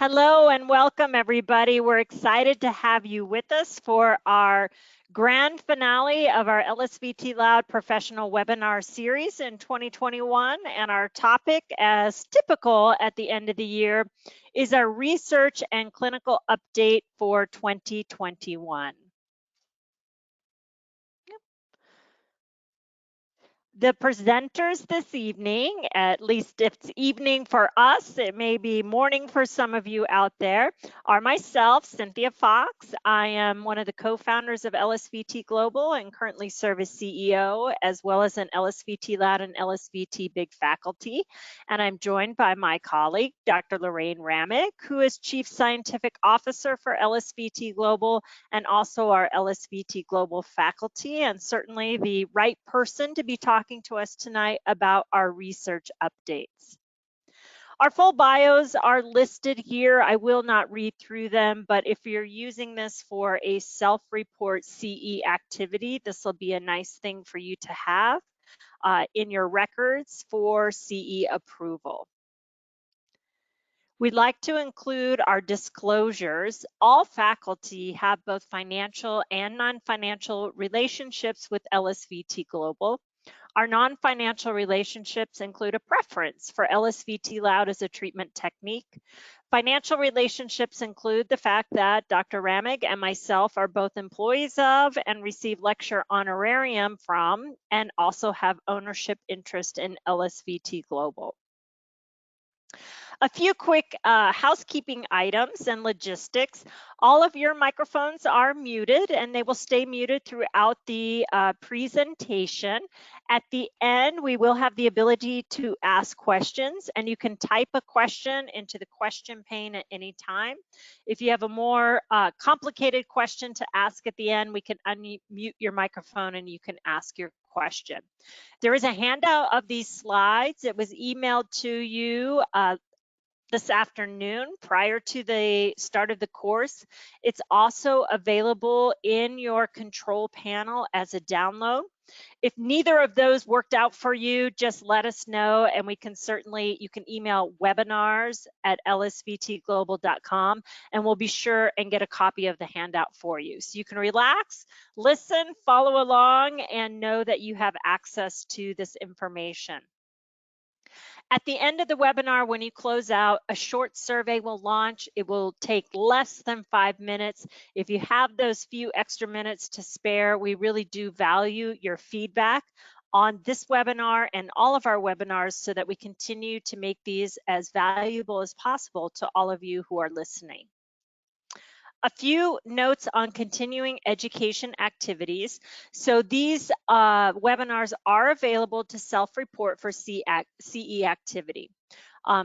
Hello and welcome, everybody. We're excited to have you with us for our grand finale of our LSVT LOUD professional webinar series in 2021. And our topic, as typical at the end of the year, is our research and clinical update for 2021. The presenters this evening, at least if it's evening for us, it may be morning for some of you out there, are myself, Cynthia Fox. I am one of the co-founders of LSVT Global and currently serve as CEO, as well as an LSVT LOUD and LSVT Big Faculty. And I'm joined by my colleague, Dr. Lorraine Ramick, who is Chief Scientific Officer for LSVT Global and also our LSVT Global faculty, and certainly the right person to be talking to us tonight about our research updates. Our full bios are listed here. I will not read through them, but if you're using this for a self-report CE activity, this will be a nice thing for you to have in your records for CE approval. We'd like to include our disclosures. All faculty have both financial and non-financial relationships with LSVT Global. Our non-financial relationships include a preference for LSVT LOUD as a treatment technique. Financial relationships include the fact that Dr. Ramick and myself are both employees of and receive lecture honorarium from, and also have ownership interest in LSVT Global. A few quick housekeeping items and logistics. All of your microphones are muted and they will stay muted throughout the presentation. At the end, we will have the ability to ask questions, and you can type a question into the question pane at any time. If you have a more complicated question to ask at the end, we can unmute your microphone and you can ask your question. There is a handout of these slides. It was emailed to you this afternoon prior to the start of the course. It's also available in your control panel as a download. If neither of those worked out for you, just let us know, and we can certainly, you can email webinars@lsvtglobal.com, and we'll be sure and get a copy of the handout for you. So you can relax, listen, follow along, and know that you have access to this information. At the end of the webinar, when you close out, a short survey will launch. It will take less than 5 minutes. If you have those few extra minutes to spare, we really do value your feedback on this webinar and all of our webinars so that we continue to make these as valuable as possible to all of you who are listening. A few notes on continuing education activities. So these webinars are available to self-report for CE activity.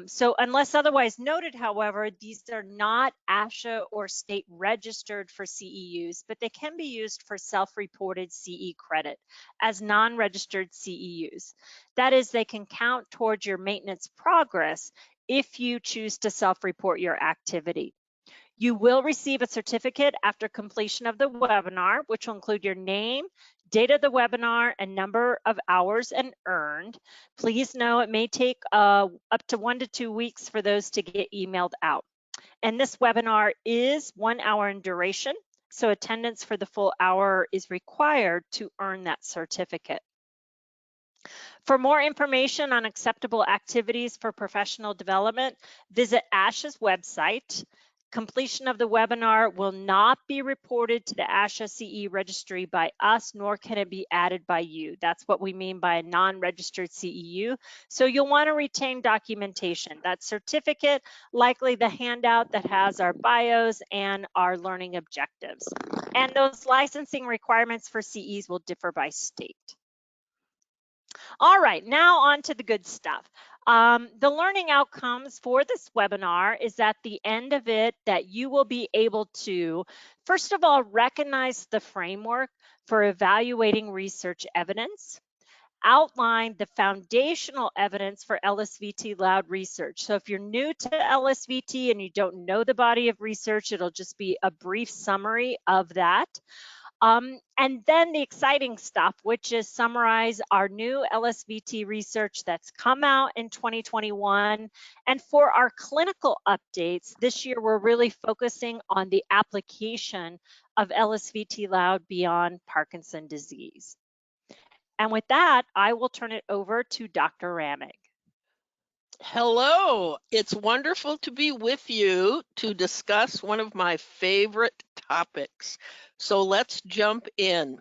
So unless otherwise noted, however, these are not ASHA or state registered for CEUs, but they can be used for self-reported CE credit as non-registered CEUs. That is, they can count towards your maintenance progress if you choose to self-report your activity. You will receive a certificate after completion of the webinar, which will include your name, date of the webinar, and number of hours and earned. Please know it may take up to 1 to 2 weeks for those to get emailed out. And this webinar is 1 hour in duration, so attendance for the full hour is required to earn that certificate. For more information on acceptable activities for professional development, visit ASHA's website. Completion of the webinar will not be reported to the ASHA CE registry by us, nor can it be added by you. That's what we mean by a non-registered CEU. So you'll want to retain documentation. That certificate, likely the handout that has our bios and our learning objectives. And those licensing requirements for CEs will differ by state. All right, now on to the good stuff. The learning outcomes for this webinar is at the end of it that you will be able to, first of all, recognize the framework for evaluating research evidence, outline the foundational evidence for LSVT LOUD research. So if you're new to LSVT and you don't know the body of research, it'll just be a brief summary of that. And then the exciting stuff, which is summarize our new LSVT research that's come out in 2021. And for our clinical updates, this year we're really focusing on the application of LSVT LOUD beyond Parkinson's disease. And with that, I will turn it over to Dr. Ramig. Hello, it's wonderful to be with you to discuss one of my favorite topics. So let's jump in.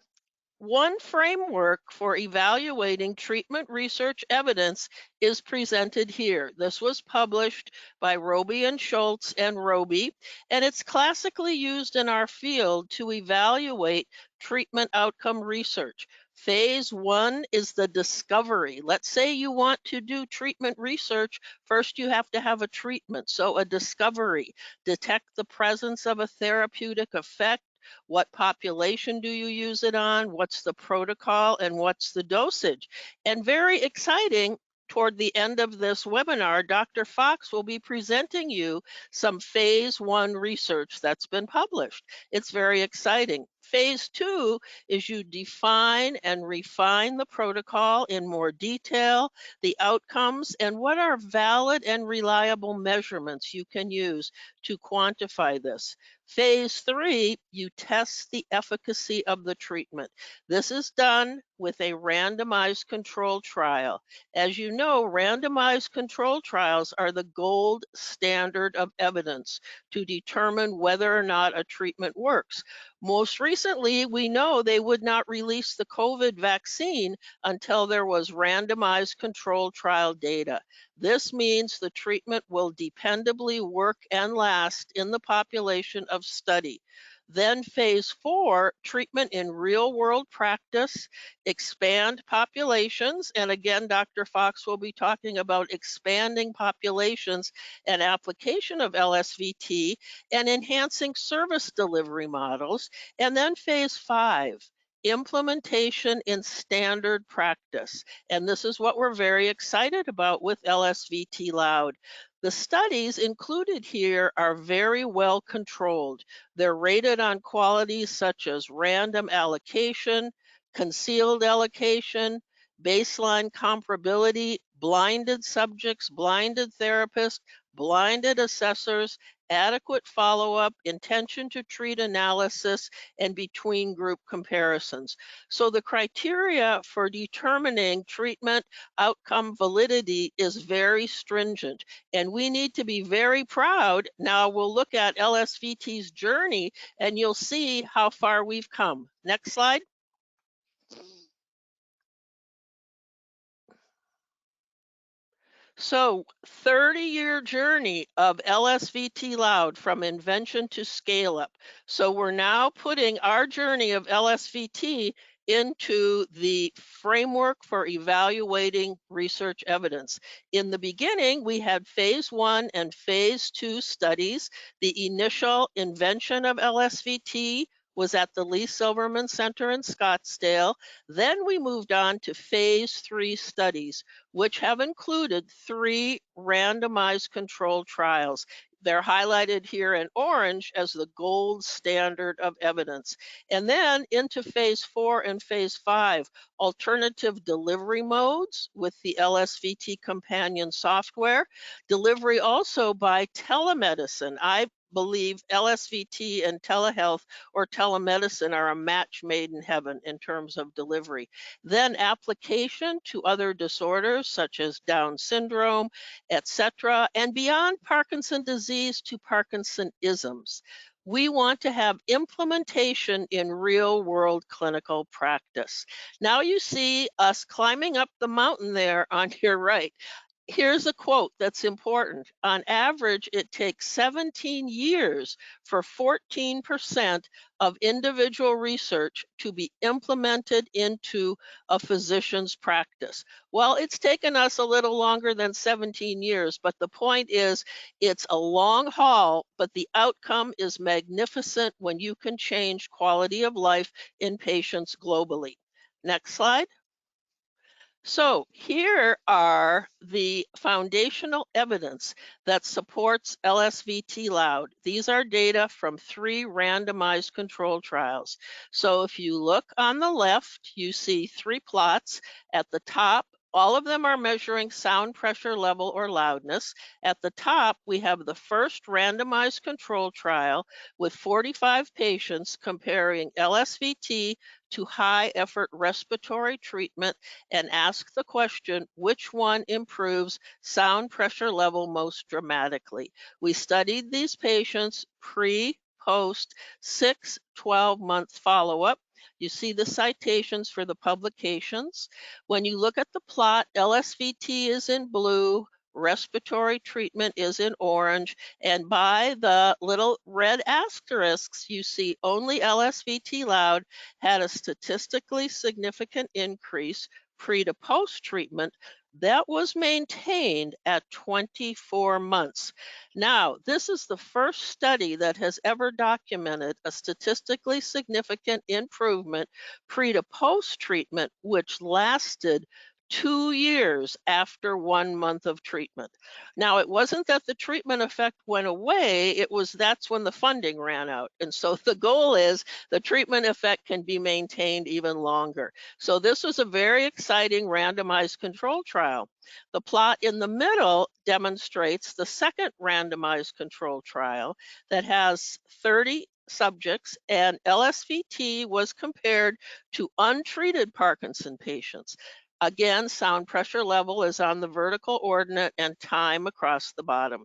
One framework for evaluating treatment research evidence is presented here. This was published by Roby and Schultz and Roby, and it's classically used in our field to evaluate treatment outcome research. Phase 1 is the discovery. Let's say you want to do treatment research. First, you have to have a treatment. So a discovery, detect the presence of a therapeutic effect. What population do you use it on? What's the protocol and what's the dosage? And very exciting, toward the end of this webinar, Dr. Fox will be presenting you some phase 1 research that's been published. It's very exciting. Phase 2 is you define and refine the protocol in more detail, the outcomes, and what are valid and reliable measurements you can use to quantify this. Phase 3, you test the efficacy of the treatment. This is done with a randomized control trial. As you know, randomized control trials are the gold standard of evidence to determine whether or not a treatment works. Most recently, we know they would not release the COVID vaccine until there was randomized control trial data. This means the treatment will dependably work and last in the population of study. Then phase 4, treatment in real world practice, expand populations. And again, Dr. Fox will be talking about expanding populations and application of LSVT and enhancing service delivery models. And then phase 5, implementation in standard practice. And this is what we're very excited about with LSVT LOUD. The studies included here are very well controlled. They're rated on qualities such as random allocation, concealed allocation, baseline comparability, blinded subjects, blinded therapists, blinded assessors, adequate follow-up, intention to treat analysis, and between group comparisons. So the criteria for determining treatment outcome validity is very stringent, and we need to be very proud. Now we'll look at LSVT's journey and you'll see how far we've come. Next slide. So 30-year journey of LSVT LOUD from invention to scale up. So we're now putting our journey of LSVT into the framework for evaluating research evidence. In the beginning, we had phase 1 and phase 2 studies. The initial invention of LSVT was at the Lee Silverman Center in Scottsdale. Then we moved on to phase 3 studies, which have included 3 randomized controlled trials. They're highlighted here in orange as the gold standard of evidence. And then into phase 4 and phase 5, alternative delivery modes with the LSVT companion software, delivery also by telemedicine. I believe LSVT and telehealth or telemedicine are a match made in heaven in terms of delivery. Then application to other disorders such as Down syndrome, etc., and beyond Parkinson's disease to Parkinsonisms. We want to have implementation in real world clinical practice. Now you see us climbing up the mountain there on your right. Here's a quote that's important. On average, it takes 17 years for 14% of individual research to be implemented into a physician's practice. Well, it's taken us a little longer than 17 years, but the point is it's a long haul, but the outcome is magnificent when you can change quality of life in patients globally. Next slide. So here are the foundational evidence that supports LSVT LOUD. These are data from 3 randomized control trials. So if you look on the left, you see 3 plots. At the top, all of them are measuring sound pressure level or loudness. At the top, we have the first randomized control trial with 45 patients comparing LSVT to high effort respiratory treatment and ask the question, which one improves sound pressure level most dramatically? We studied these patients pre, post, 6, 12-month follow-up. You see the citations for the publications. When you look at the plot, LSVT is in blue, respiratory treatment is in orange, and by the little red asterisks, you see only LSVT LOUD had a statistically significant increase pre to post treatment that was maintained at 24 months. Now, this is the first study that has ever documented a statistically significant improvement pre to post treatment, which lasted 2 years after 1 month of treatment. Now, it wasn't that the treatment effect went away, that's when the funding ran out. And so the goal is the treatment effect can be maintained even longer. So this was a very exciting randomized control trial. The plot in the middle demonstrates the second randomized control trial that has 30 subjects, and LSVT was compared to untreated Parkinson patients. Again, sound pressure level is on the vertical ordinate and time across the bottom.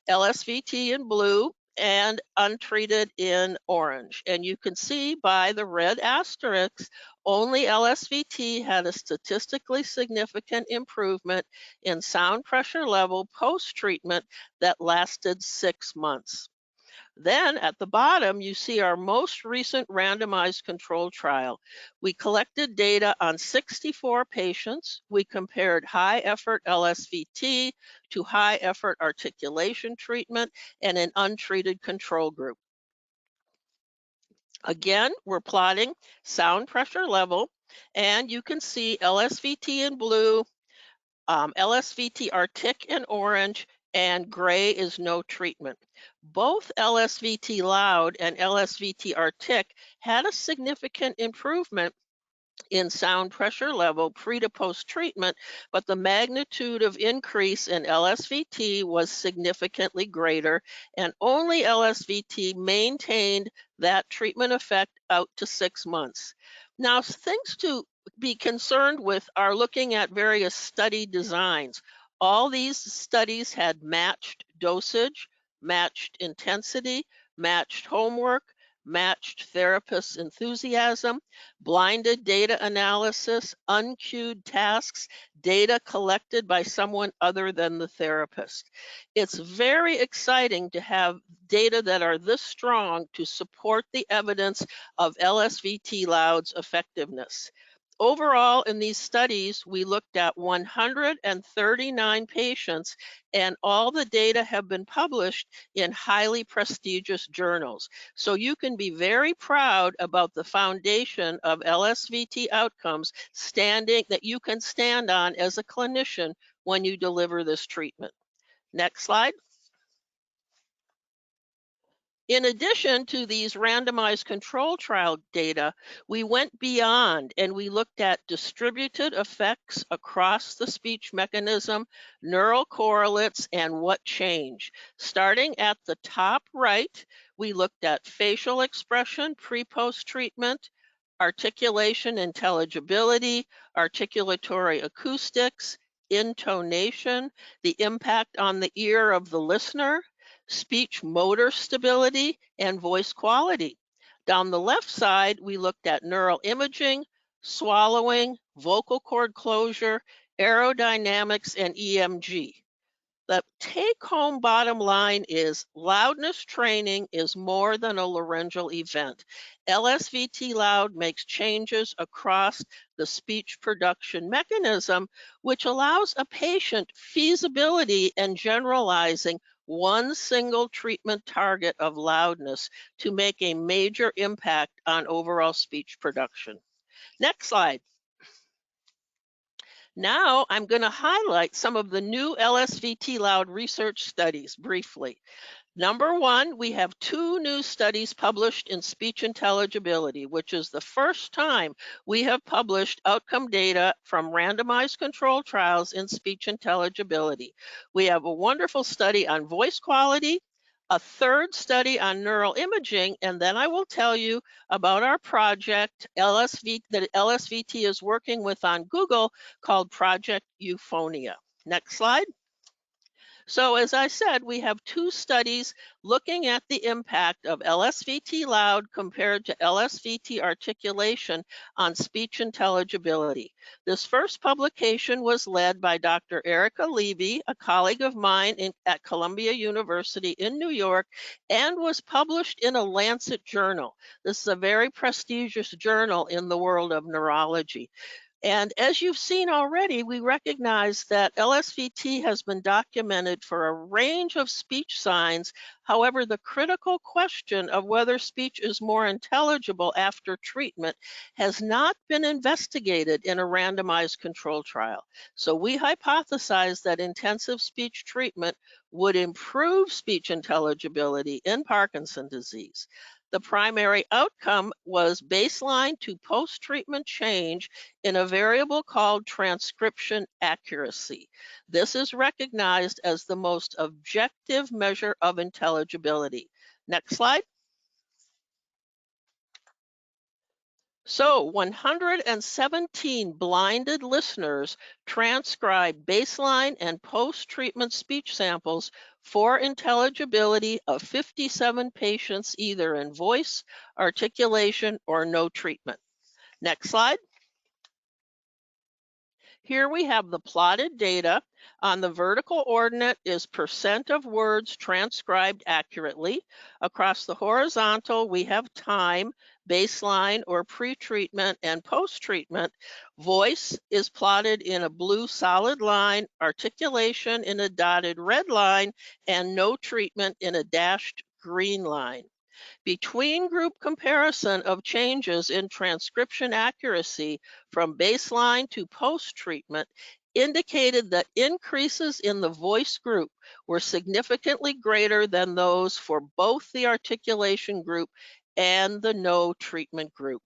LSVT in blue and untreated in orange. And you can see by the red asterisks, only LSVT had a statistically significant improvement in sound pressure level post-treatment that lasted 6 months. Then at the bottom, you see our most recent randomized control trial. We collected data on 64 patients. We compared high effort LSVT to high effort articulation treatment and an untreated control group. Again, we're plotting sound pressure level, and you can see LSVT in blue, LSVT Artic in orange, and gray is no treatment. Both LSVT LOUD and LSVT Artic had a significant improvement in sound pressure level pre to post treatment, but the magnitude of increase in LSVT was significantly greater, and only LSVT maintained that treatment effect out to 6 months. Now, things to be concerned with are looking at various study designs. All these studies had matched dosage, matched intensity, matched homework, matched therapist enthusiasm, blinded data analysis, unqueued tasks, data collected by someone other than the therapist. It's very exciting to have data that are this strong to support the evidence of LSVT LOUD's effectiveness. Overall, in these studies, we looked at 139 patients, and all the data have been published in highly prestigious journals. So you can be very proud about the foundation of LSVT outcomes that you can stand on as a clinician when you deliver this treatment. Next slide. In addition to these randomized control trial data, we went beyond and we looked at distributed effects across the speech mechanism, neural correlates, and what changed. Starting at the top right, we looked at facial expression pre-post treatment, articulation intelligibility, articulatory acoustics, intonation, the impact on the ear of the listener, speech motor stability, and voice quality. Down the left side, we looked at neural imaging, swallowing, vocal cord closure, aerodynamics, and EMG. The take-home bottom line is loudness training is more than a laryngeal event. LSVT LOUD makes changes across the speech production mechanism, which allows a patient feasibility and generalizing one single treatment target of loudness to make a major impact on overall speech production. Next slide. Now I'm going to highlight some of the new LSVT LOUD research studies briefly. Number one, we have 2 new studies published in speech intelligibility, which is the first time we have published outcome data from randomized controlled trials in speech intelligibility. We have a wonderful study on voice quality, a third study on neural imaging, and then I will tell you about our project that LSVT is working with on Google called Project Euphonia. Next slide. So as I said, we have 2 studies looking at the impact of LSVT loud compared to LSVT articulation on speech intelligibility. This first publication was led by Dr. Erica Levy, a colleague of mine at Columbia University in New York, and was published in a Lancet journal. This is a very prestigious journal in the world of neurology. And as you've seen already, we recognize that LSVT has been documented for a range of speech signs. However, the critical question of whether speech is more intelligible after treatment has not been investigated in a randomized control trial. So we hypothesize that intensive speech treatment would improve speech intelligibility in Parkinson's disease. The primary outcome was baseline to post-treatment change in a variable called transcription accuracy. This is recognized as the most objective measure of intelligibility. Next slide. So 117 blinded listeners transcribed baseline and post-treatment speech samples for intelligibility of 57 patients either in voice, articulation, or no treatment. Next slide. Here we have the plotted data. On the vertical ordinate is percent of words transcribed accurately. Across the horizontal, we have time, baseline or pre-treatment and post-treatment. Voice is plotted in a blue solid line, articulation in a dotted red line, and no treatment in a dashed green line. Between group comparison of changes in transcription accuracy from baseline to post-treatment indicated that increases in the voice group were significantly greater than those for both the articulation group and the no treatment group.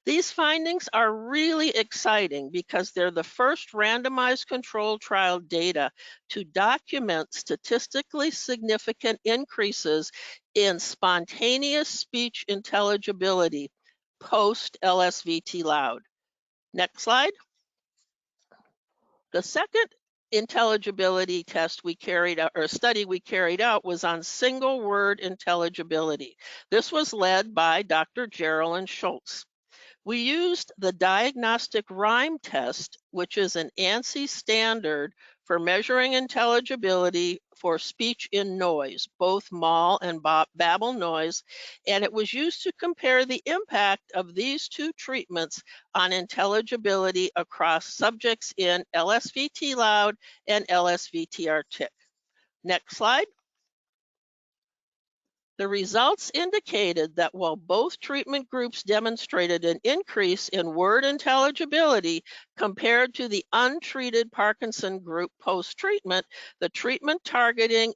These findings are really exciting because they're the first randomized controlled trial data to document statistically significant increases in spontaneous speech intelligibility post LSVT loud. Next slide. The second intelligibility test we carried out, or study we carried out, was on single word intelligibility. This was led by Dr. Geraldine Schultz. We used the diagnostic rhyme test, which is an ANSI standard for measuring intelligibility for speech in noise, both MAL and babble noise, and it was used to compare the impact of these 2 treatments on intelligibility across subjects in LSVT loud and LSVT artic. Next slide. The results indicated that while both treatment groups demonstrated an increase in word intelligibility compared to the untreated Parkinson group post-treatment, the treatment targeting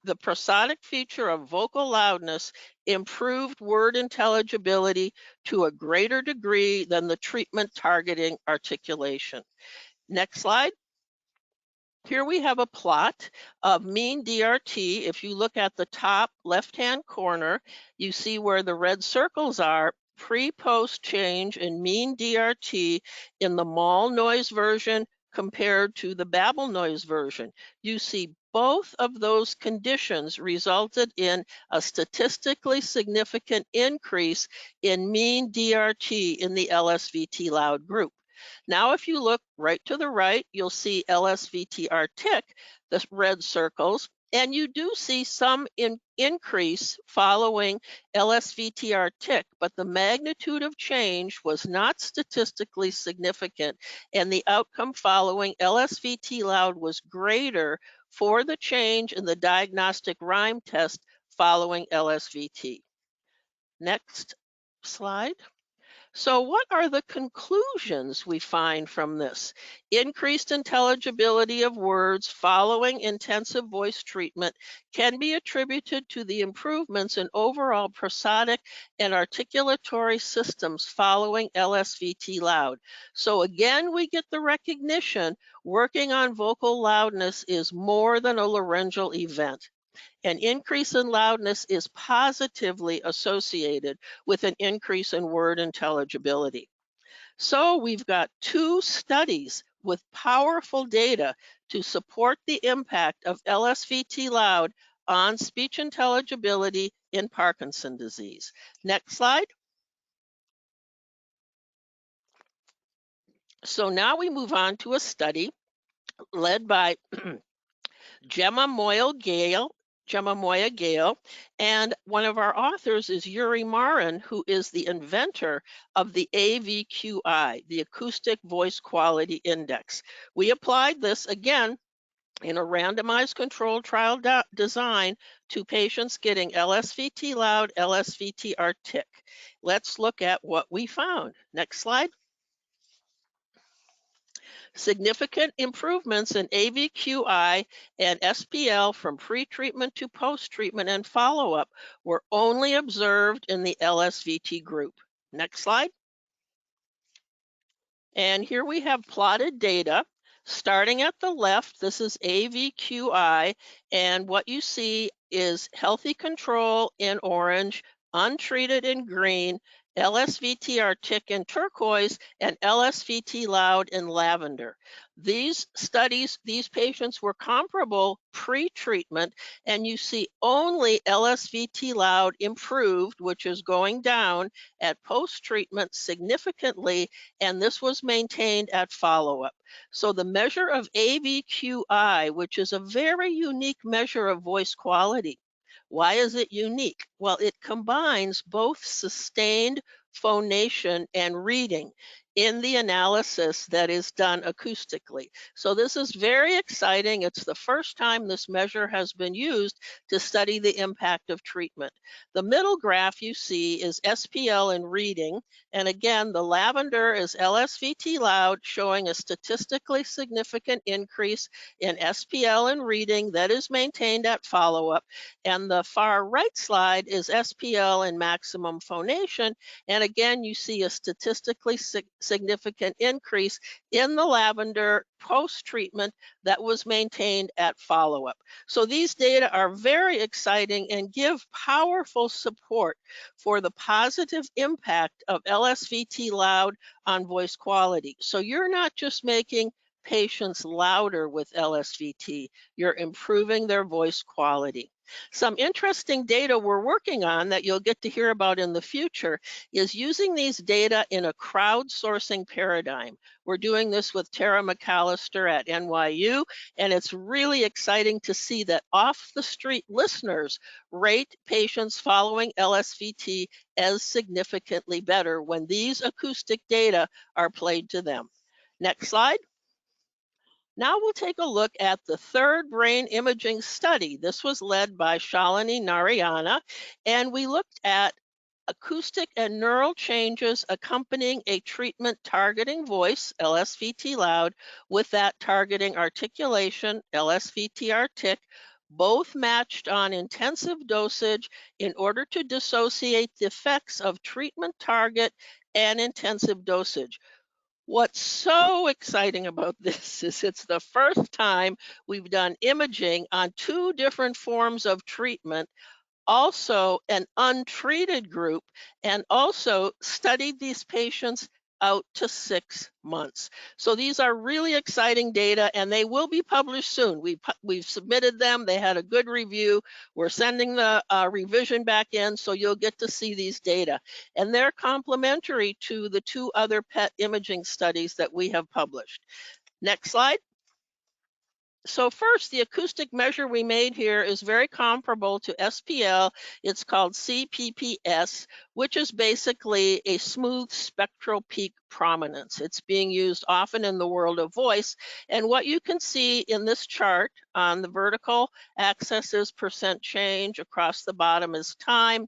the prosodic feature of vocal loudness improved word intelligibility to a greater degree than the treatment targeting articulation. Next slide. Here we have a plot of mean DRT. If you look at the top left-hand corner, you see where the red circles are, pre-post change in mean DRT in the MAL noise version compared to the babble noise version. You see both of those conditions resulted in a statistically significant increase in mean DRT in the LSVT loud group. Now, if you look right to the right, you'll see LSVT artic, the red circles, and you do see some increase following LSVT artic, but the magnitude of change was not statistically significant, and the outcome following LSVT loud was greater for the change in the diagnostic rhyme test following LSVT. Next slide. So what are the conclusions we find from this? Increased intelligibility of words following intensive voice treatment can be attributed to the improvements in overall prosodic and articulatory systems following LSVT loud. So again, we get the recognition working on vocal loudness is more than a laryngeal event. An increase in loudness is positively associated with an increase in word intelligibility. So we've got two studies with powerful data to support the impact of LSVT loud on speech intelligibility in Parkinson's disease. Next slide. So now we move on to a study led by Gemma Moya Gale, and one of our authors is Yuri Marin, who is the inventor of the AVQI, the Acoustic Voice Quality Index. We applied this again in a randomized controlled trial design to patients getting LSVT loud, LSVT artic. Let's look at what we found. Next slide. Significant improvements in AVQI and SPL from pre-treatment to post-treatment and follow-up were only observed in the LSVT group. Next slide. And here we have plotted data. Starting at the left, this is AVQI, and what you see is healthy control in orange, untreated in green, LSVT artic in turquoise, and LSVT loud in lavender. These studies, these patients were comparable pre-treatment, and you see only LSVT loud improved, which is going down at post-treatment significantly, and this was maintained at follow-up. So the measure of AVQI, which is a very unique measure of voice quality. Why is it unique? Well, it combines both sustained phonation and reading in the analysis that is done acoustically. So this is very exciting. It's the first time this measure has been used to study the impact of treatment. The middle graph you see is SPL in reading. And again, the lavender is LSVT loud, showing a statistically significant increase in SPL in reading that is maintained at follow-up. And the far right slide is SPL in maximum phonation. And again, you see a statistically significant increase in the lavender post-treatment that was maintained at follow-up. So these data are very exciting and give powerful support for the positive impact of LSVT loud on voice quality. So you're not just making patients louder with LSVT, you're improving their voice quality. Some interesting data we're working on that you'll get to hear about in the future is using these data in a crowdsourcing paradigm. We're doing this with Tara McAllister at NYU, and it's really exciting to see that off-the-street listeners rate patients following LSVT as significantly better when these acoustic data are played to them. Next slide. Now we'll take a look at the third brain imaging study. This was led by Shalini Narayana, and we looked at acoustic and neural changes accompanying a treatment targeting voice, LSVT loud, with that targeting articulation, LSVT artic, both matched on intensive dosage in order to dissociate the effects of treatment target and intensive dosage. What's so exciting about this is it's the first time we've done imaging on two different forms of treatment, also an untreated group, and also studied these patients out to 6 months. So these are really exciting data, and they will be published soon. We've submitted them. They had a good review. We're sending the revision back in, so you'll get to see these data. And they're complementary to the two other PET imaging studies that we have published. Next slide. So first, the acoustic measure we made here is very comparable to SPL. It's called CPPS, which is basically a smooth spectral peak prominence. It's being used often in the world of voice. And what you can see in this chart on the vertical axis is percent change, across the bottom is time.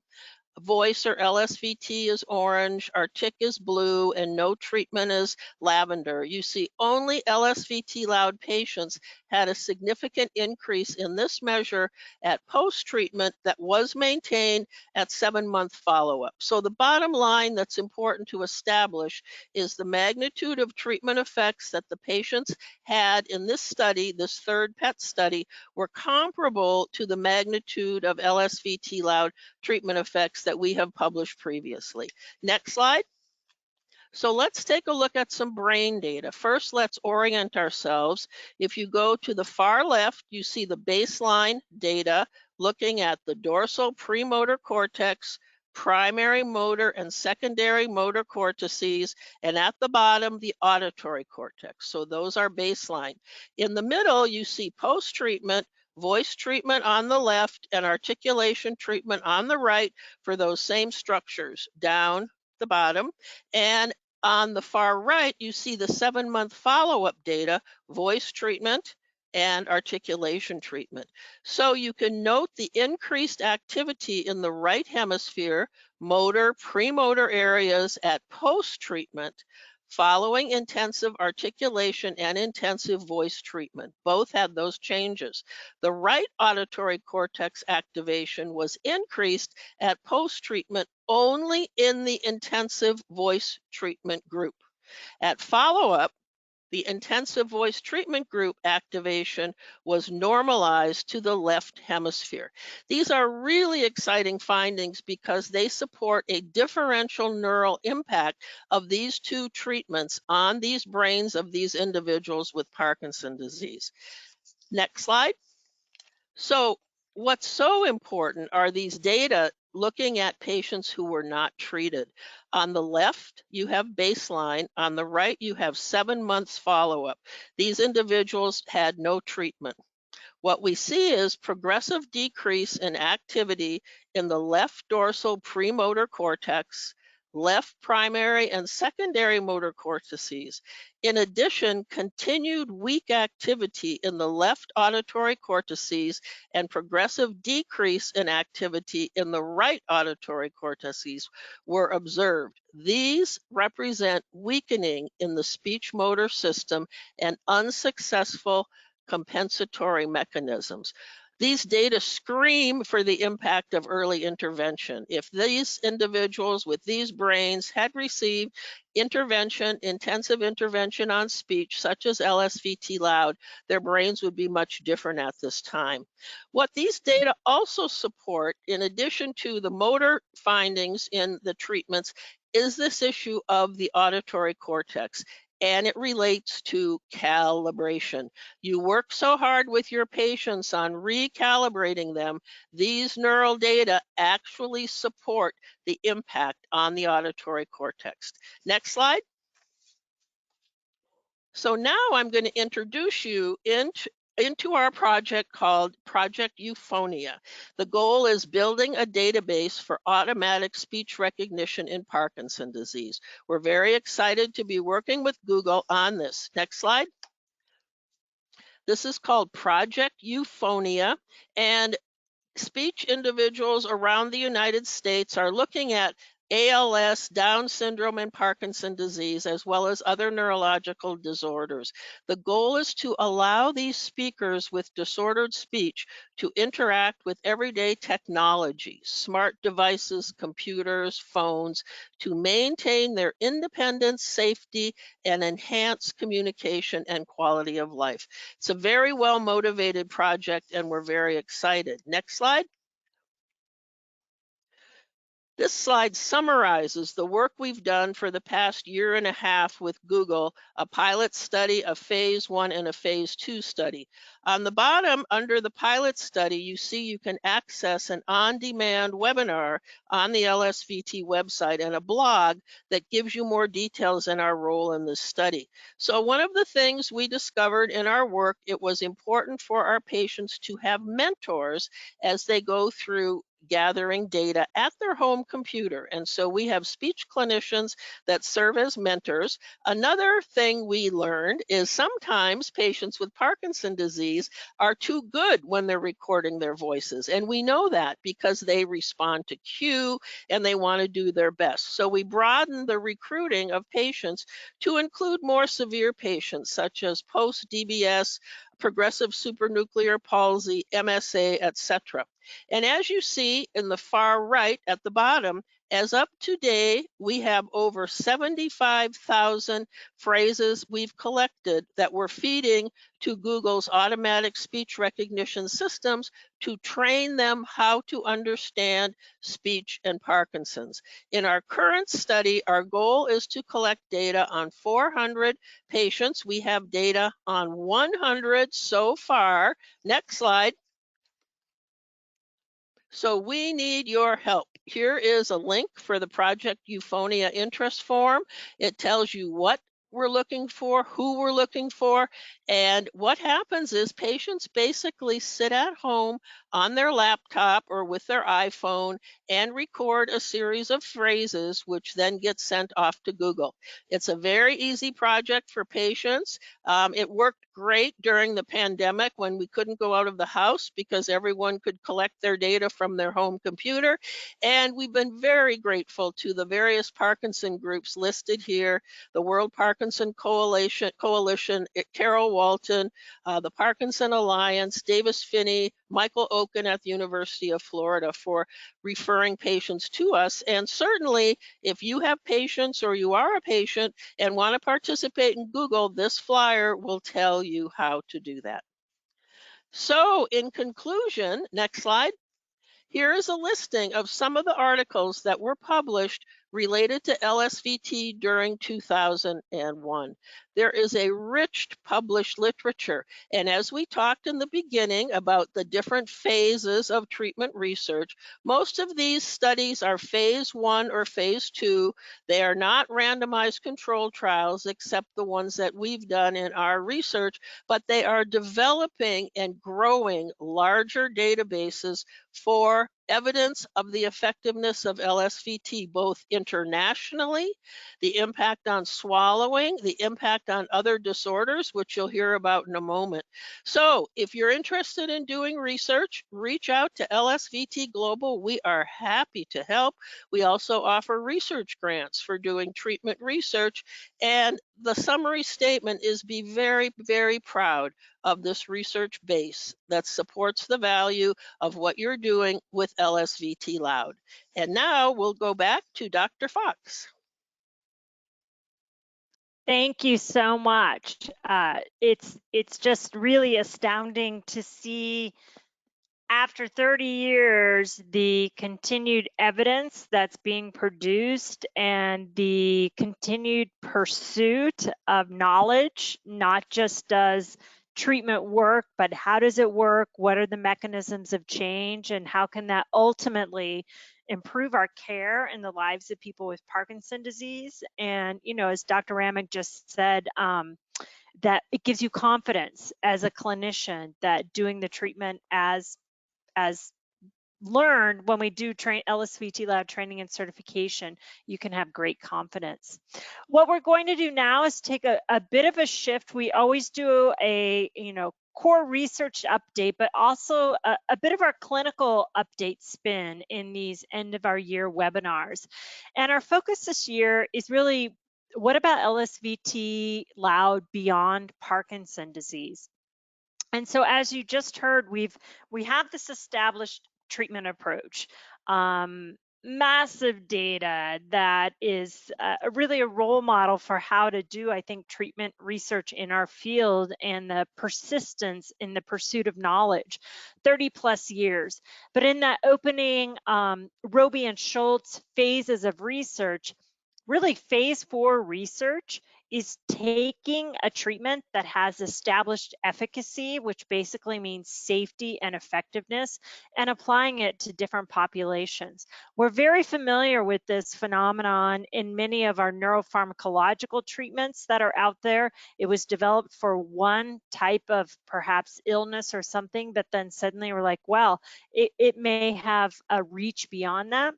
voice or LSVT is orange, our tick is blue, and no treatment is lavender. You see only LSVT LOUD patients had a significant increase in this measure at post-treatment that was maintained at 7-month follow-up. So the bottom line that's important to establish is the magnitude of treatment effects that the patients had in this study, this third PET study, were comparable to the magnitude of LSVT LOUD treatment effects that we have published previously. Next slide. So let's take a look at some brain data. First, let's orient ourselves. If you go to the far left, you see the baseline data looking at the dorsal premotor cortex, primary motor and secondary motor cortices, and at the bottom, the auditory cortex. So those are baseline. In the middle, you see post-treatment, voice treatment on the left and articulation treatment on the right for those same structures down the bottom. And on the far right, you see the 7-month follow-up data, voice treatment and articulation treatment. So you can note the increased activity in the right hemisphere, motor, premotor areas at post-treatment following intensive articulation and intensive voice treatment. Both had those changes. The right auditory cortex activation was increased at post-treatment only in the intensive voice treatment group. At follow-up, the intensive voice treatment group activation was normalized to the left hemisphere. These are really exciting findings because they support a differential neural impact of these two treatments on these brains of these individuals with Parkinson's disease. Next slide. So what's so important are these data looking at patients who were not treated. On the left, you have baseline. On the right, you have 7 months follow-up. These individuals had no treatment. What we see is progressive decrease in activity in the left dorsal premotor cortex, left primary and secondary motor cortices. In addition, continued weak activity in the left auditory cortices and progressive decrease in activity in the right auditory cortices were observed. These represent weakening in the speech motor system and unsuccessful compensatory mechanisms. These data scream for the impact of early intervention. If these individuals with these brains had received intervention, intensive intervention on speech, such as LSVT LOUD, their brains would be much different at this time. What these data also support, in addition to the motor findings in the treatments, is this issue of the auditory cortex. And it relates to calibration. You work so hard with your patients on recalibrating them, these neural data actually support the impact on the auditory cortex. Next slide. So now I'm going to introduce you into our project called Project Euphonia. The goal is building a database for automatic speech recognition in Parkinson's disease. We're very excited to be working with Google on this. Next slide. This is called Project Euphonia, and speech individuals around the United States are looking at ALS, Down syndrome, and Parkinson's disease, as well as other neurological disorders. The goal is to allow these speakers with disordered speech to interact with everyday technology, smart devices, computers, phones, to maintain their independence, safety, and enhance communication and quality of life. It's a very well-motivated project, and we're very excited. Next slide. This slide summarizes the work we've done for the past 1.5 years with Google, a pilot study, a phase 1, and a phase 2 study. On the bottom, under the pilot study, you see you can access an on-demand webinar on the LSVT website and a blog that gives you more details in our role in this study. So one of the things we discovered in our work, it was important for our patients to have mentors as they go through gathering data at their home computer. And so we have speech clinicians that serve as mentors. Another thing we learned is sometimes patients with Parkinson's disease are too good when they're recording their voices. And we know that because they respond to cue and they want to do their best. So we broaden the recruiting of patients to include more severe patients such as post-DBS, progressive supranuclear palsy, MSA, etc. And as you see in the far right at the bottom, as up to date, we have over 75,000 phrases we've collected that we're feeding to Google's automatic speech recognition systems to train them how to understand speech and Parkinson's. In our current study, our goal is to collect data on 400 patients. We have data on 100 so far. Next slide. So we need your help. Here is a link for the Project Euphonia interest form. It tells you what we're looking for, who we're looking for, and what happens is patients basically sit at home on their laptop or with their iPhone and record a series of phrases which then get sent off to Google. It's a very easy project for patients. It worked great during the pandemic when we couldn't go out of the house because everyone could collect their data from their home computer. And we've been very grateful to the various Parkinson groups listed here, the World Parkinson Coalition, Carol Walton, the Parkinson Alliance, Davis Finney, Michael Oken at the University of Florida for referring patients to us. And certainly, if you have patients or you are a patient and want to participate in Google, this flyer will tell you how to do that. So in conclusion, next slide. Here is a listing of some of the articles that were published related to LSVT during 2001. There is a rich published literature, and as we talked in the beginning about the different phases of treatment research, most of these studies are phase 1 or phase 2. They are not randomized controlled trials except the ones that we've done in our research, but they are developing and growing larger databases for evidence of the effectiveness of LSVT, both internationally, the impact on swallowing, the impact on other disorders, which you'll hear about in a moment. So if you're interested in doing research, reach out to LSVT Global. We are happy to help. We also offer research grants for doing treatment research. And the summary statement is be very, very proud of this research base that supports the value of what you're doing with LSVT LOUD. And now we'll go back to Dr. Fox. Thank you so much. It's just really astounding to see, after 30 years, the continued evidence that's being produced and the continued pursuit of knowledge. Not just does treatment work, but how does it work? What are the mechanisms of change? And how can that ultimately improve our care in the lives of people with Parkinson's disease? And, you know, as Dr. Ramick just said, that it gives you confidence as a clinician that doing the treatment as learned when we do LSVT LOUD training and certification, you can have great confidence. What we're going to do now is take a bit of a shift. We always do a core research update, but also a bit of our clinical update spin in these end of our year webinars. And our focus this year is really, what about LSVT LOUD beyond Parkinson's disease? And so, as you just heard, we have this established treatment approach, massive data that is really a role model for how to do, I think, treatment research in our field, and the persistence in the pursuit of knowledge, 30 plus years. But in that opening Roby and Schultz phases of research, really phase 4 research is taking a treatment that has established efficacy, which basically means safety and effectiveness, and applying it to different populations. We're very familiar with this phenomenon in many of our neuropharmacological treatments that are out there. It was developed for one type of perhaps illness or something, but then suddenly we're like, well, it may have a reach beyond that.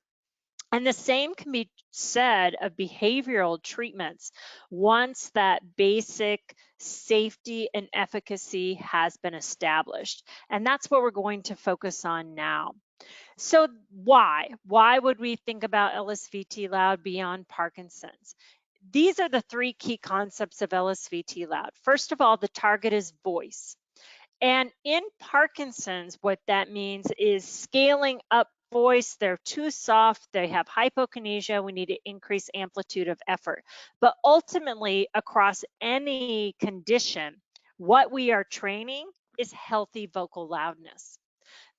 And the same can be said of behavioral treatments once that basic safety and efficacy has been established. And that's what we're going to focus on now. So why? Why would we think about LSVT LOUD beyond Parkinson's? These are the three key concepts of LSVT LOUD. First of all, the target is voice. And in Parkinson's, what that means is scaling up voice. They're too soft, they have hypokinesia, we need to increase amplitude of effort. But ultimately, across any condition, what we are training is healthy vocal loudness.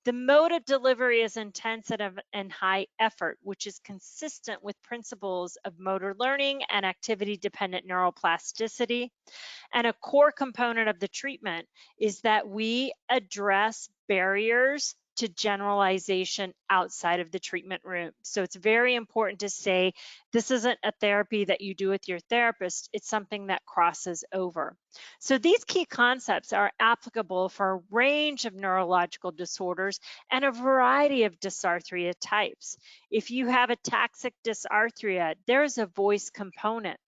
The mode of delivery is intensive and high effort, which is consistent with principles of motor learning and activity-dependent neuroplasticity. And a core component of the treatment is that we address barriers to generalization outside of the treatment room. So it's very important to say this isn't a therapy that you do with your therapist, it's something that crosses over. So these key concepts are applicable for a range of neurological disorders and a variety of dysarthria types. If you have ataxic dysarthria, there's a voice component.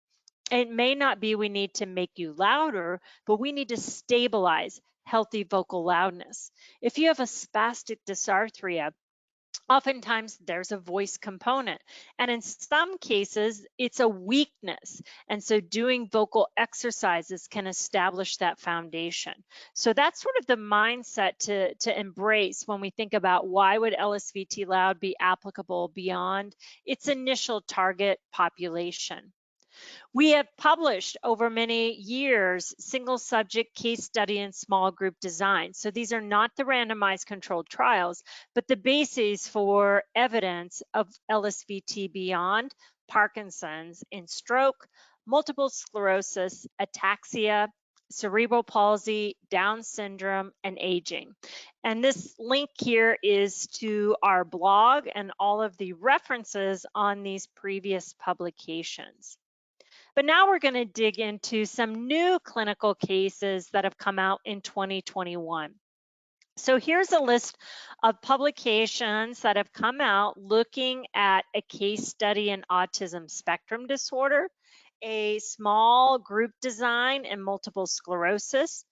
It may not be we need to make you louder, but we need to stabilize healthy vocal loudness. If you have a spastic dysarthria, oftentimes there's a voice component. And in some cases, it's a weakness. And so doing vocal exercises can establish that foundation. So that's sort of the mindset to embrace when we think about why would LSVT LOUD be applicable beyond its initial target population. We have published over many years single subject case study and small group design. So these are not the randomized controlled trials, but the bases for evidence of LSVT beyond Parkinson's in stroke, multiple sclerosis, ataxia, cerebral palsy, Down syndrome, and aging. And this link here is to our blog and all of the references on these previous publications. But now we're going to dig into some new clinical cases that have come out in 2021. So here's a list of publications that have come out looking at a case study in autism spectrum disorder, a small group design in multiple sclerosis,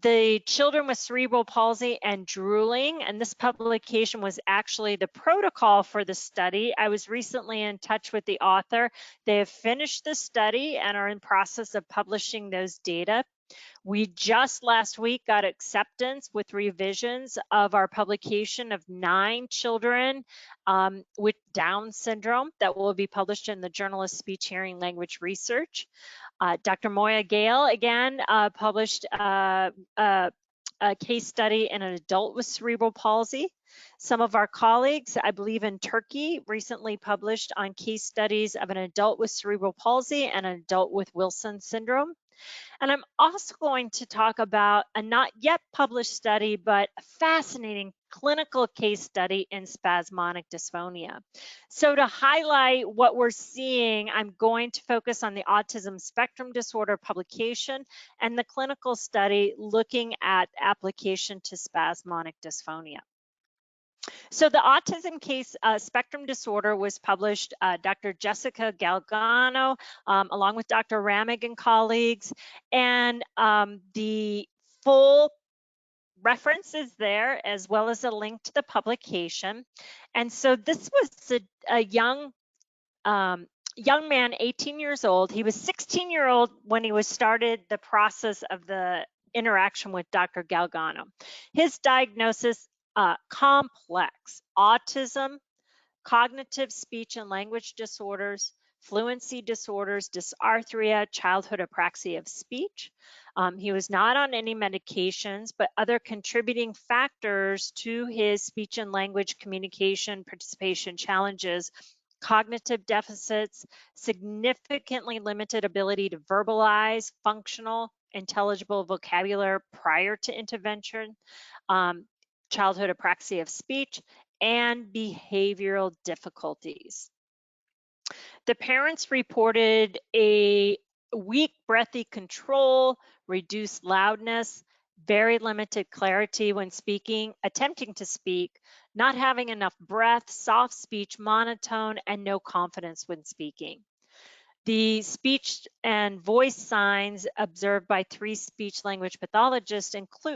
the children with cerebral palsy and drooling, and this publication was actually the protocol for the study. I was recently in touch with the author. They have finished the study and are in process of publishing those data. We just last week got acceptance with revisions of our publication of 9 children with Down syndrome that will be published in the Journal of Speech, Hearing, Language Research. Dr. Moya Gale, again, published a case study in an adult with cerebral palsy. Some of our colleagues, I believe in Turkey, recently published on case studies of an adult with cerebral palsy and an adult with Wilson syndrome. And I'm also going to talk about a not yet published study, but a fascinating clinical case study in spasmodic dysphonia. So to highlight what we're seeing, I'm going to focus on the autism spectrum disorder publication and the clinical study looking at application to spasmodic dysphonia. So the autism case spectrum disorder was published, Dr. Jessica Galgano, along with Dr. Ramig and colleagues, and the full reference is there as well as a link to the publication. And so this was a young man, 18 years old. He was 16-year-old when he was started the process of the interaction with Dr. Galgano. His diagnosis, complex autism, cognitive speech and language disorders, fluency disorders, dysarthria, childhood apraxia of speech. He was not on any medications, but other contributing factors to his speech and language communication participation challenges cognitive deficits, significantly limited ability to verbalize functional, intelligible vocabulary prior to intervention, childhood apraxia of speech, and behavioral difficulties. The parents reported a weak breathy control, reduced loudness, very limited clarity when speaking, attempting to speak, not having enough breath, soft speech, monotone, and no confidence when speaking. The speech and voice signs observed by 3 speech language pathologists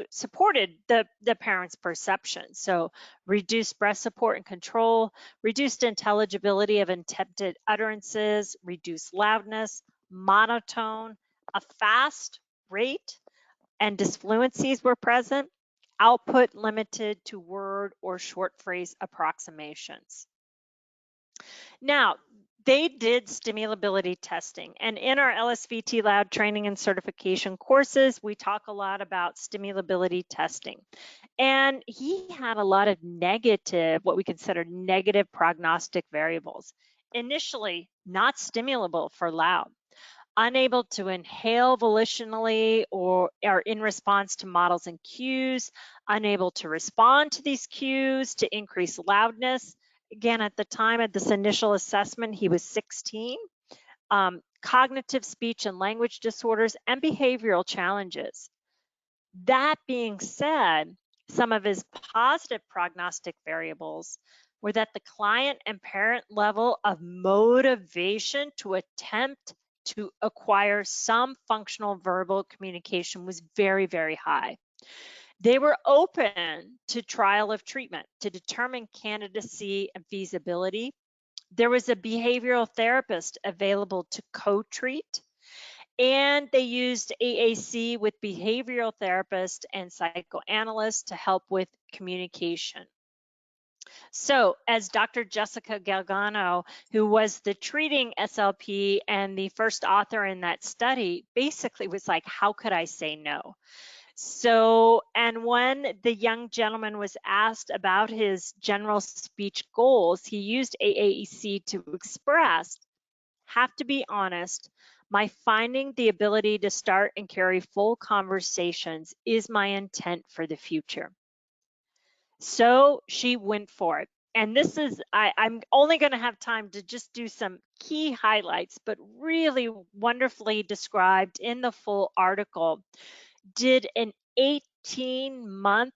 supported the parents' perception. So reduced breath support and control, reduced intelligibility of attempted utterances, reduced loudness, monotone, a fast rate, and disfluencies were present, output limited to word or short phrase approximations. Now, they did stimulability testing, and in our LSVT LOUD training and certification courses, we talk a lot about stimulability testing. And he had a lot of negative, what we consider negative prognostic variables. Initially, not stimulable for loud, unable to inhale volitionally or are in response to models and cues, unable to respond to these cues to increase loudness. Again, at the time of this initial assessment, he was 16. Cognitive speech and language disorders and behavioral challenges. That being said, some of his positive prognostic variables were that the client and parent level of motivation to attempt to acquire some functional verbal communication was very, very high. They were open to trial of treatment to determine candidacy and feasibility. There was a behavioral therapist available to co-treat, and they used AAC with behavioral therapists and psychoanalysts to help with communication. So, as Dr. Jessica Galgano, who was the treating SLP and the first author in that study, basically was like, how could I say no? So, and when the young gentleman was asked about his general speech goals, he used AAC to express, have to be honest, my finding the ability to start and carry full conversations is my intent for the future. So she went for it. And this is, I'm only going to have time to just do some key highlights, but really wonderfully described in the full article. Did an 18-month,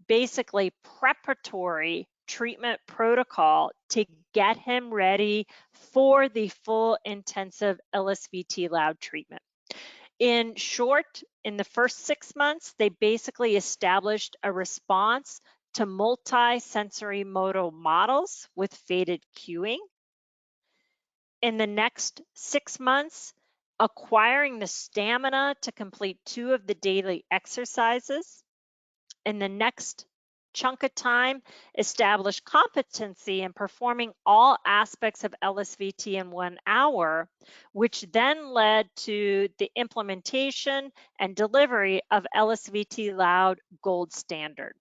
basically preparatory treatment protocol to get him ready for the full intensive LSVT LOUD treatment. In short, in the first 6 months, they basically established a response to multi-sensory modal models with faded cueing. In the next 6 months, acquiring the stamina to complete 2 of the daily exercises. In the next chunk of time, establish competency in performing all aspects of LSVT in 1 hour, which then led to the implementation and delivery of LSVT LOUD Gold Standard.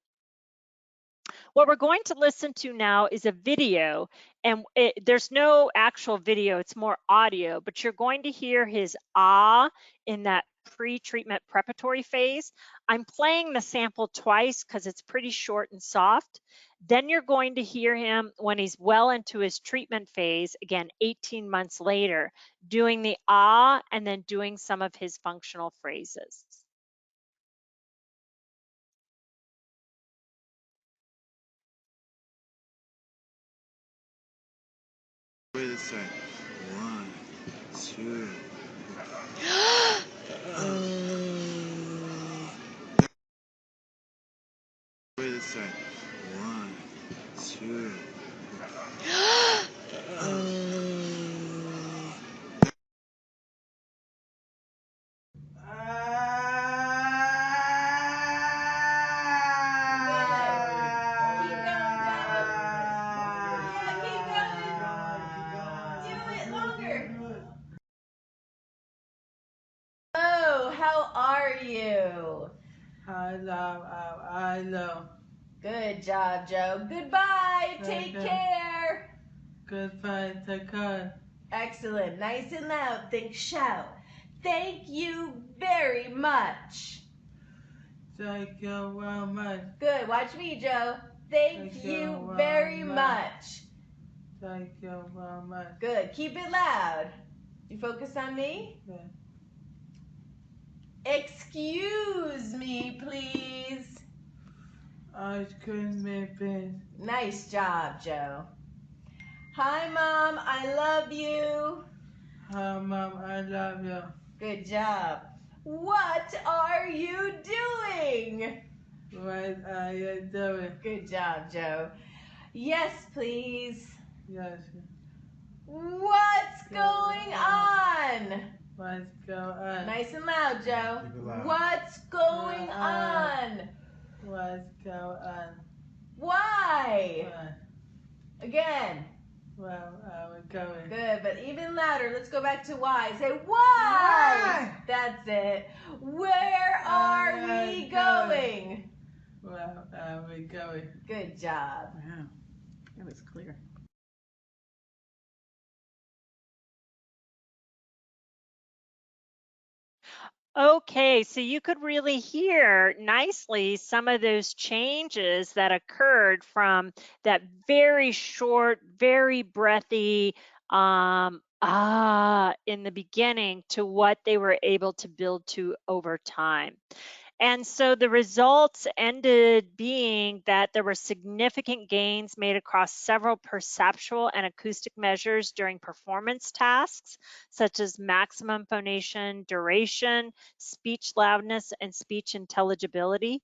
What we're going to listen to now is a video, and there's no actual video, it's more audio, but you're going to hear his ah in that pre-treatment preparatory phase. I'm playing the sample twice because it's pretty short and soft. Then you're going to hear him when he's well into his treatment phase, again, 18 months later, doing the ah and then doing some of his functional phrases. Wait a second. 1, 2. Wait a second. 1, 2. Hello, how are you? I know. Good job, Joe. Goodbye. Take Okay. care. Goodbye to God. Excellent. Nice and loud. Think shout. Thank you very much. Thank you very much. Good. Watch me, Joe. Thank you very much. Thank you very much. Good. Keep it loud. You focus on me? Yeah. Excuse me, please. Ice cream, please. Nice job, Joe. Hi, Mom. I love you. Hi, Mom. I love you. Good job. What are you doing? What are you doing? Good job, Joe. Yes, please. Yes. What's going on? What's going on? Nice and loud, Joe. Keep it loud. What's going on? What's going on? Why? Again. Where are we going? Good, but even louder. Let's go back to why. Say why. That's it. Where are we going? Where are we going? Good job. Wow, that was clear. Okay, so you could really hear nicely some of those changes that occurred from that very short, very breathy in the beginning to what they were able to build to over time. And so the results ended being that there were significant gains made across several perceptual and acoustic measures during performance tasks, such as maximum phonation duration, speech loudness, and speech intelligibility.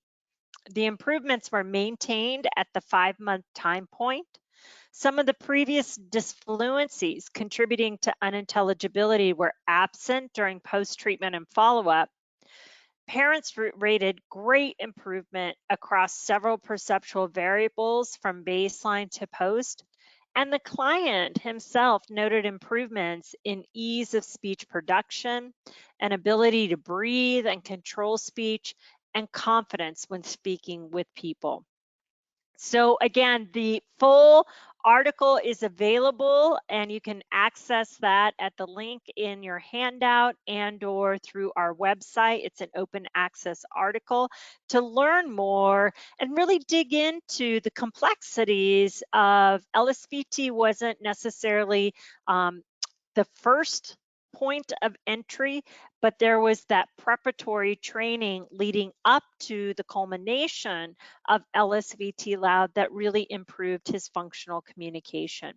The improvements were maintained at the 5-month time point. Some of the previous disfluencies contributing to unintelligibility were absent during post-treatment and follow-up. Parents rated great improvement across several perceptual variables from baseline to post, and the client himself noted improvements in ease of speech production, and ability to breathe and control speech, and confidence when speaking with people. So again, the full article is available and you can access that at the link in your handout and or through our website. It's an open access article to learn more and really dig into the complexities of LSVT. Wasn't necessarily the first point of entry, but there was that preparatory training leading up to the culmination of LSVT LOUD that really improved his functional communication.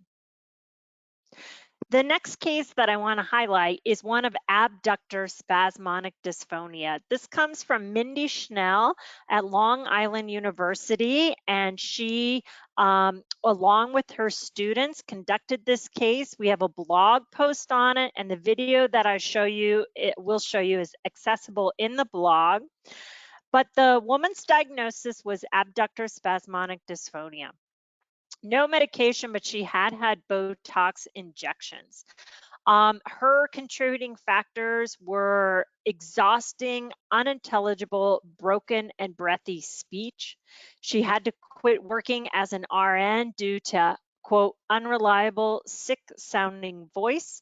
The next case that I want to highlight is one of abductor spasmodic dysphonia. This comes from Mindy Schnell at Long Island University, and she, along with her students, conducted this case. We have a blog post on it, and the video that I show you, it will show you, is accessible in the blog. But the woman's diagnosis was abductor spasmodic dysphonia. No medication, but she had Botox injections. Her contributing factors were exhausting, unintelligible, broken, and breathy speech. She had to quit working as an RN due to, quote, unreliable, sick-sounding voice.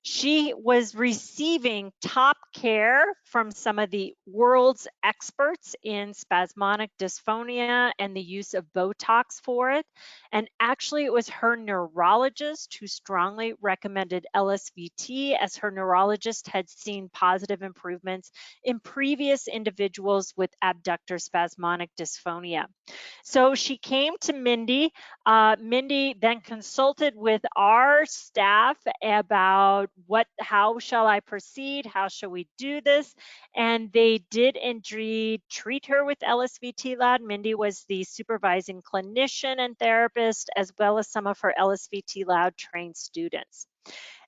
She was receiving top care from some of the world's experts in spasmodic dysphonia and the use of Botox for it. And actually, it was her neurologist who strongly recommended LSVT, as her neurologist had seen positive improvements in previous individuals with abductor spasmodic dysphonia. So she came to Mindy. Mindy then consulted with our staff about how shall I proceed? How shall we do this? And they did indeed treat her with LSVT LOUD. Mindy was the supervising clinician and therapist, as well as some of her LSVT LOUD trained students.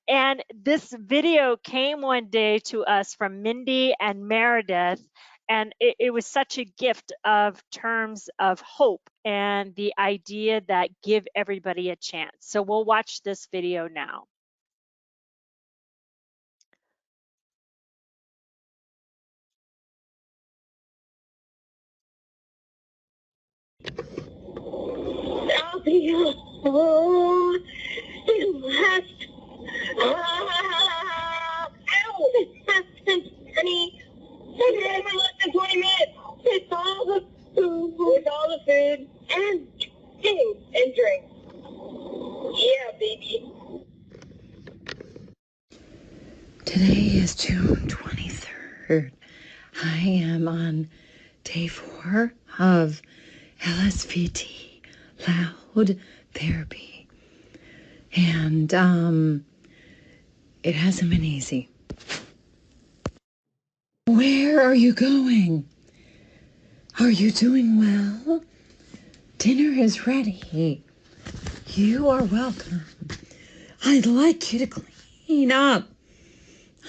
And this video came one day to us from Mindy and Meredith, and it was such a gift of terms of hope and the idea that give everybody a chance. So we'll watch this video now. Oh, Ow! Honey, sometimes for less than 20 minutes. It's all the food. It's all the food and things and drinks. Yeah, baby. Today is June 23rd. I am on day 4 of LSVT LOUD therapy. And it hasn't been easy. Where are you going? Are you doing well? Dinner is ready. You are welcome. I'd like you to clean up.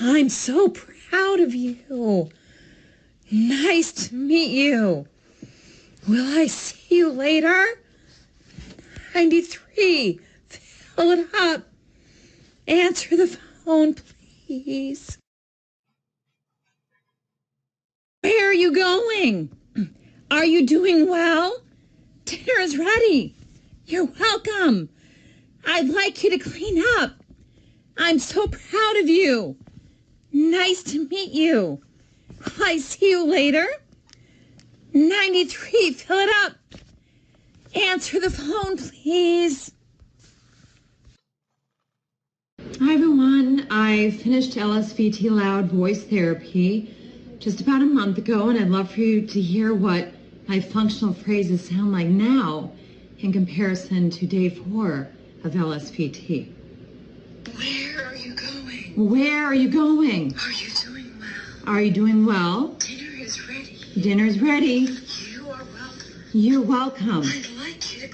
I'm so proud of you. Nice to meet you. Will I see you later? 93. Fill it up. Answer the phone, please. Where are you going? Are you doing well? Dinner is ready. You're welcome. I'd like you to clean up. I'm so proud of you. Nice to meet you. Will I see you later? 93, fill it up. Answer the phone, please. Hi, everyone. I finished LSVT LOUD voice therapy just about a month ago, and I'd love for you to hear what my functional phrases sound like now in comparison to day 4 of LSVT. Where are you going? Where are you going? Are you doing well? Are you doing well? Dinner is ready. Dinner is ready. You are welcome. You're welcome. I'd like you to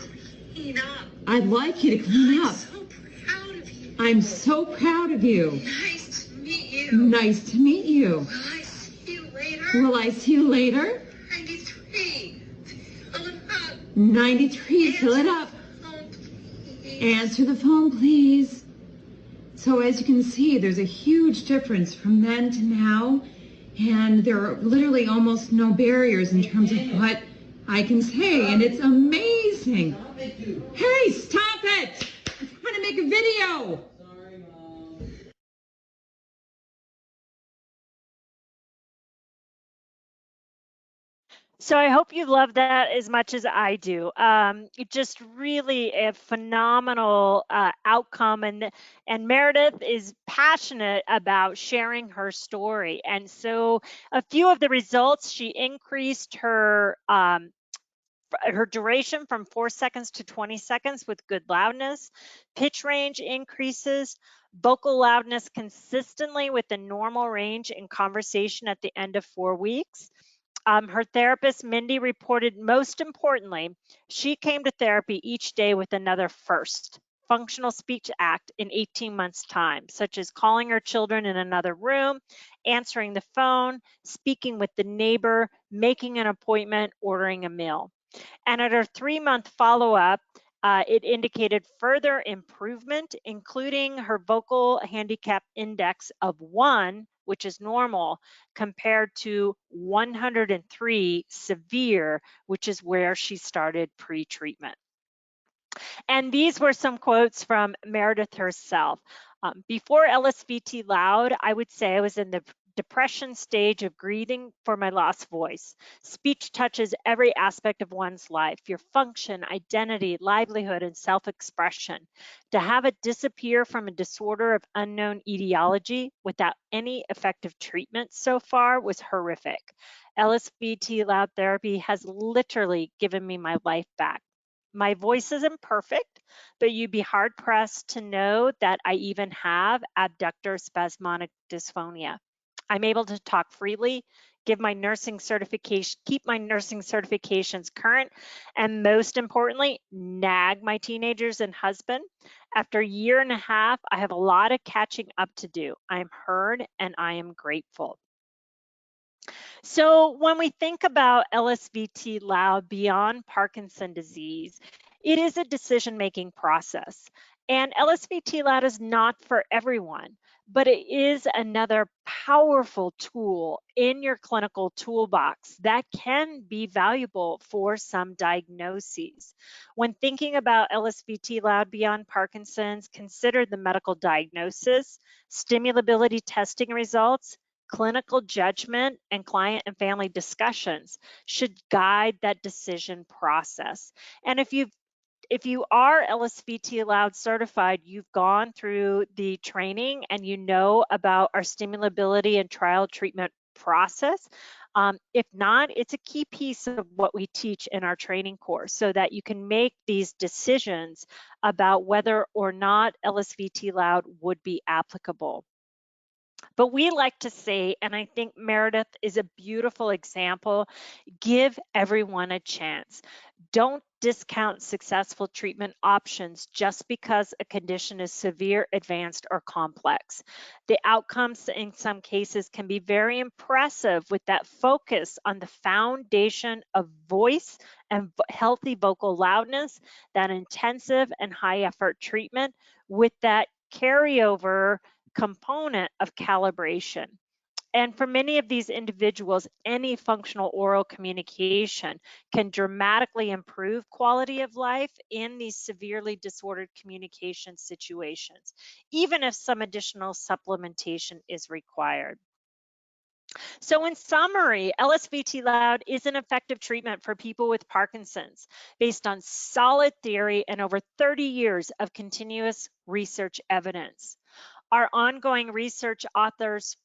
clean up. I'd like you to clean up. I'm so proud of you. Nice to meet you. Nice to meet you. Will I see you later? Will I see you later? 93. Fill it up. 93. Fill it up. Answer the phone, please. So as you can see, there's a huge difference from then to now, and there are literally almost no barriers in terms of what I can say, and it's amazing. Hey, stop it! I'm trying to make a video. Sorry, Mom. So I hope you love that as much as I do. Just really a phenomenal outcome, and Meredith is passionate about sharing her story. And so a few of the results: she increased her duration from 4 seconds to 20 seconds with good loudness, pitch range increases, vocal loudness consistently with the normal range in conversation at the end of 4 weeks. Her therapist, Mindy, reported, most importantly, she came to therapy each day with another first functional speech act in 18 months' time, such as calling her children in another room, answering the phone, speaking with the neighbor, making an appointment, ordering a meal. And at her 3-month follow-up, it indicated further improvement, including her vocal handicap index of 1, which is normal, compared to 103 severe, which is where she started pre-treatment. And these were some quotes from Meredith herself. Before LSVT LOUD, I would say I was in the depression stage of grieving for my lost voice. Speech touches every aspect of one's life, your function, identity, livelihood, and self-expression. To have it disappear from a disorder of unknown etiology without any effective treatment so far was horrific. LSVT LOUD therapy has literally given me my life back. My voice isn't perfect, but you'd be hard pressed to know that I even have abductor spasmodic dysphonia. I'm able to talk freely, give my nursing certification, keep my nursing certifications current, and most importantly, nag my teenagers and husband. After a year and a half, I have a lot of catching up to do. I am heard and I am grateful. So when we think about LSVT LOUD beyond Parkinson's disease, it is a decision-making process. And LSVT LOUD is not for everyone, but it is another powerful tool in your clinical toolbox that can be valuable for some diagnoses. When thinking about LSVT LOUD beyond Parkinson's, consider the medical diagnosis, stimulability testing results, clinical judgment, and client and family discussions should guide that decision process. And if you are LSVT LOUD certified, you've gone through the training and you know about our stimulability and trial treatment process. If not, it's a key piece of what we teach in our training course so that you can make these decisions about whether or not LSVT LOUD would be applicable. But we like to say, and I think Meredith is a beautiful example, give everyone a chance. Don't discount successful treatment options just because a condition is severe, advanced, or complex. The outcomes in some cases can be very impressive with that focus on the foundation of voice and healthy vocal loudness, that intensive and high effort treatment with that carryover component of calibration. And for many of these individuals, any functional oral communication can dramatically improve quality of life in these severely disordered communication situations, even if some additional supplementation is required. So in summary, LSVT LOUD is an effective treatment for people with Parkinson's based on solid theory and over 30 years of continuous research evidence. Our ongoing research offers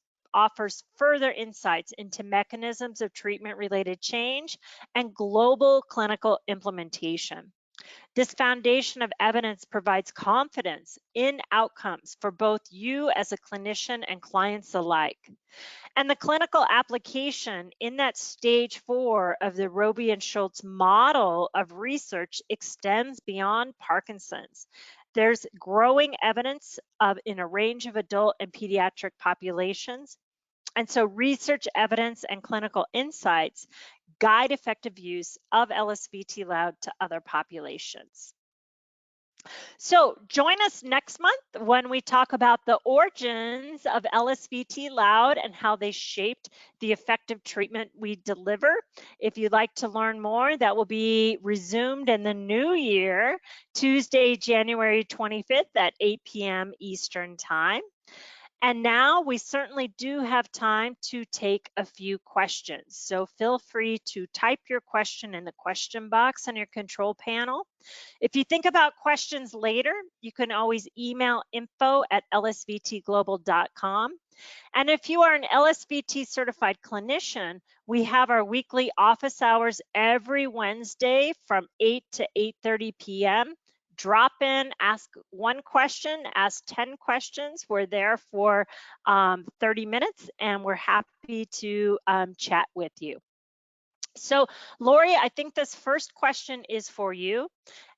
further insights into mechanisms of treatment-related change and global clinical implementation. This foundation of evidence provides confidence in outcomes for both you as a clinician and clients alike. And the clinical application in that stage 4 of the Roby and Schultz model of research extends beyond Parkinson's. There's growing evidence in a range of adult and pediatric populations. And so research evidence and clinical insights guide effective use of LSVT LOUD to other populations. So join us next month when we talk about the origins of LSVT LOUD and how they shaped the effective treatment we deliver. If you'd like to learn more, that will be resumed in the new year, Tuesday, January 25th at 8 p.m. Eastern Time. And now we certainly do have time to take a few questions. So feel free to type your question in the question box on your control panel. If you think about questions later, you can always email info@lsvtglobal.com. And if you are an LSVT certified clinician, we have our weekly office hours every Wednesday from 8 to 8:30 p.m. Drop in, ask one question, ask 10 questions. We're there for 30 minutes and we're happy to chat with you. So Lori, I think this first question is for you.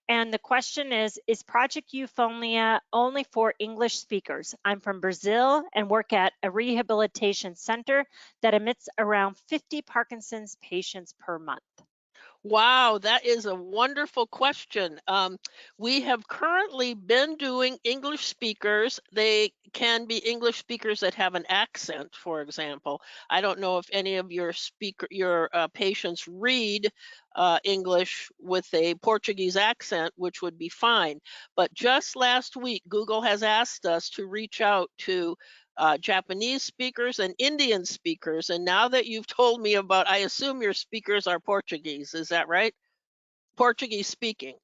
And the question is Project Euphonia only for English speakers? I'm from Brazil and work at a rehabilitation center that admits around 50 Parkinson's patients per month. Wow, that is a wonderful question. We have currently been doing English speakers. They can be English speakers that have an accent, for example. I don't know if any of your patients read English with a Portuguese accent, which would be fine. But just last week, Google has asked us to reach out to Japanese speakers and Indian speakers. And now that you've told me about, I assume your speakers are Portuguese, is that right? Portuguese speaking.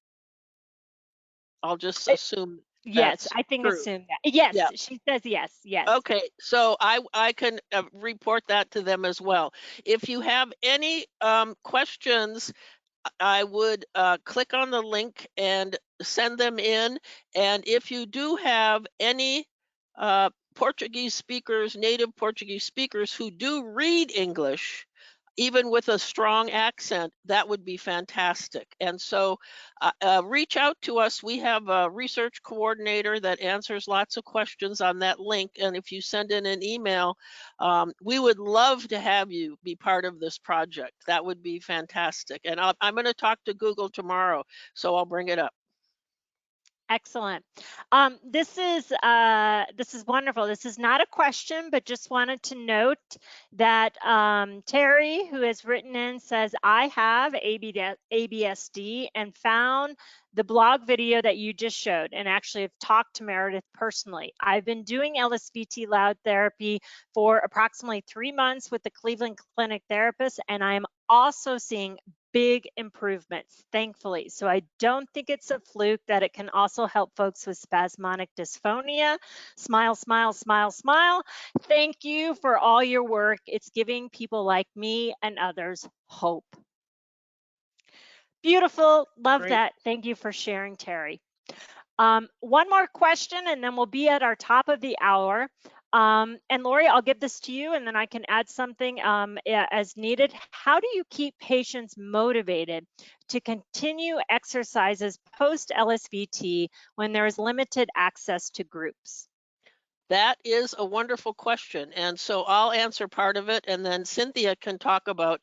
I'll just assume. Yes, I think true. assume that. Yes, yeah. She says yes, yes. Okay, so I can report that to them as well. If you have any questions, I would click on the link and send them in. And if you do have any Portuguese speakers, native Portuguese speakers who do read English, even with a strong accent, that would be fantastic. And so reach out to us. We have a research coordinator that answers lots of questions on that link. And if you send in an email, we would love to have you be part of this project. That would be fantastic. And I'm going to talk to Google tomorrow, so I'll bring it up. Excellent. This is wonderful. This is not a question, but just wanted to note that Terry, who has written in, says, I have ABSD and found the blog video that you just showed, and actually have talked to Meredith personally. I've been doing LSVT loud therapy for approximately 3 months with the Cleveland Clinic therapist, and I am also seeing big improvements, thankfully. So I don't think it's a fluke that it can also help folks with spasmodic dysphonia. Smile, smile, smile, smile. Thank you for all your work. It's giving people like me and others hope. Beautiful. Love Great. that. Thank you for sharing, Terry. One more question, and then we'll be at our top of the hour. And Lori, I'll give this to you, and then I can add something as needed. How do you keep patients motivated to continue exercises post-LSVT when there is limited access to groups? That is a wonderful question. And so I'll answer part of it, and then Cynthia can talk about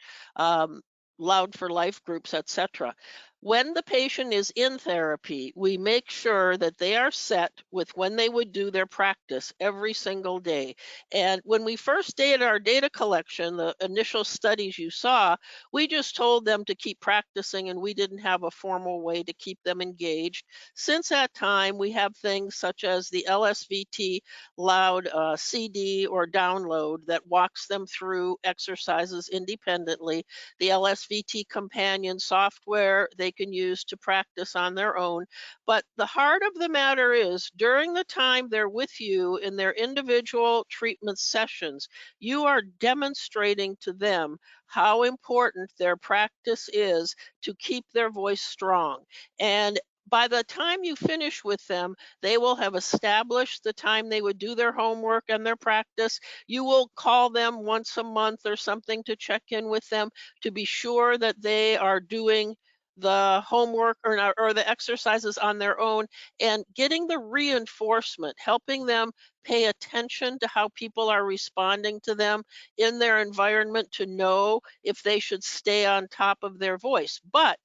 Loud for Life groups, etc. When the patient is in therapy, we make sure that they are set with when they would do their practice every single day. And when we first did our data collection, the initial studies you saw, we just told them to keep practicing, and we didn't have a formal way to keep them engaged. Since that time, we have things such as the LSVT Loud CD or download that walks them through exercises independently. The LSVT companion software they can use to practice on their own. But the heart of the matter is, during the time they're with you in their individual treatment sessions, you are demonstrating to them how important their practice is to keep their voice strong. And by the time you finish with them, they will have established the time they would do their homework and their practice. You will call them once a month or something to check in with them to be sure that they are doing the homework or the exercises on their own, and getting the reinforcement, helping them pay attention to how people are responding to them in their environment to know if they should stay on top of their voice. But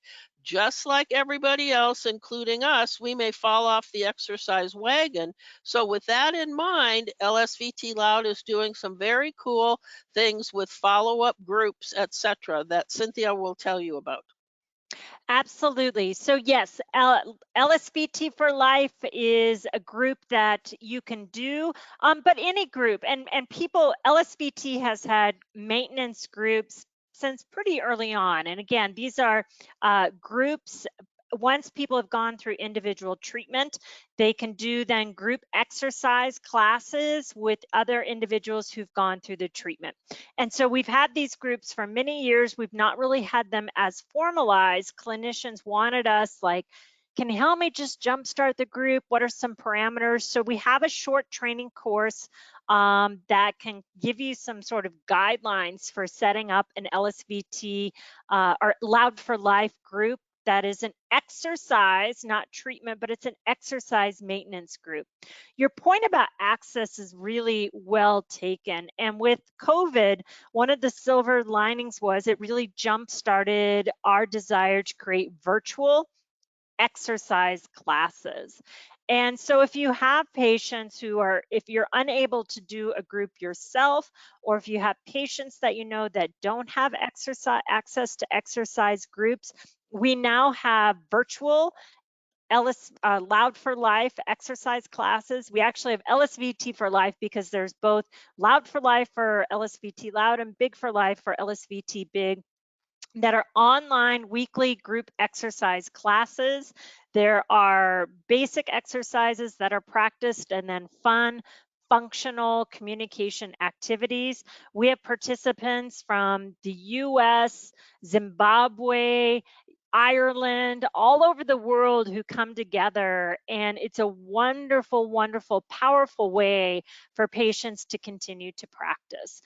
just like everybody else, including us, we may fall off the exercise wagon. So with that in mind, LSVT Loud is doing some very cool things with follow-up groups, etc., that Cynthia will tell you about. Absolutely. So yes, LSVT for Life is a group that you can do, but any group, and people, LSVT has had maintenance groups since pretty early on. And again, these are groups. Once people have gone through individual treatment, they can do then group exercise classes with other individuals who've gone through the treatment. And so we've had these groups for many years. We've not really had them as formalized. Clinicians wanted us like, can you help me just jumpstart the group? What are some parameters? So we have a short training course that can give you some sort of guidelines for setting up an LSVT or Loud for Life group. That is an exercise, not treatment, but it's an exercise maintenance group. Your point about access is really well taken. And with COVID, one of the silver linings was it really jump-started our desire to create virtual exercise classes. And so if you have patients who are, if you're unable to do a group yourself, or if you have patients that you know that don't have access to exercise groups, we now have virtual Loud for Life exercise classes. We actually have LSVT for Life because there's both Loud for Life for LSVT Loud and Big for Life for LSVT Big, that are online weekly group exercise classes. There are basic exercises that are practiced, and then fun, functional communication activities. We have participants from the US, Zimbabwe, Ireland, all over the world who come together, and it's a wonderful, wonderful, powerful way for patients to continue to practice.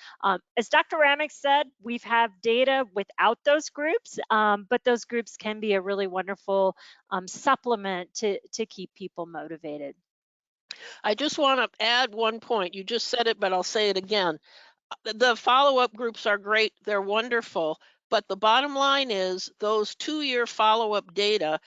As Dr. Ramick said, we've had data without those groups, but those groups can be a really wonderful supplement to keep people motivated. I just want to add one point. You just said it, but I'll say it again. The follow-up groups are great. They're wonderful. But the bottom line is those 2-year follow-up data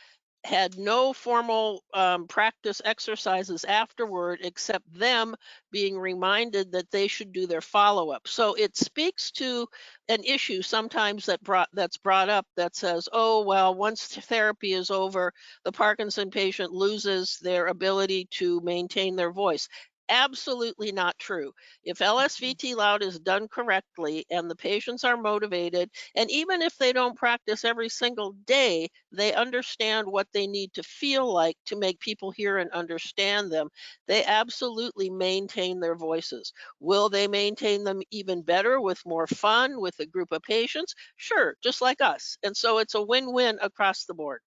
had no formal practice exercises afterward, except them being reminded that they should do their follow-up. So it speaks to an issue sometimes that's brought up that says, oh, well, once therapy is over, the Parkinson patient loses their ability to maintain their voice. Absolutely not true. If LSVT LOUD is done correctly and the patients are motivated, and even if they don't practice every single day, they understand what they need to feel like to make people hear and understand them, they absolutely maintain their voices. Will they maintain them even better with more fun with a group of patients? Sure, just like us. And so it's a win-win across the board.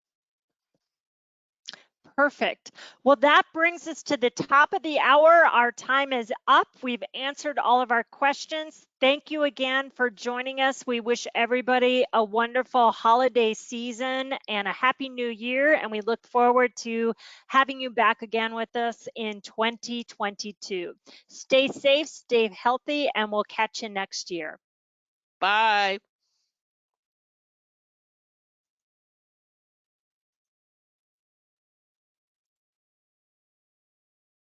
Perfect. Well, that brings us to the top of the hour. Our time is up. We've answered all of our questions. Thank you again for joining us. We wish everybody a wonderful holiday season and a happy new year. And we look forward to having you back again with us in 2022. Stay safe, stay healthy, and we'll catch you next year. Bye.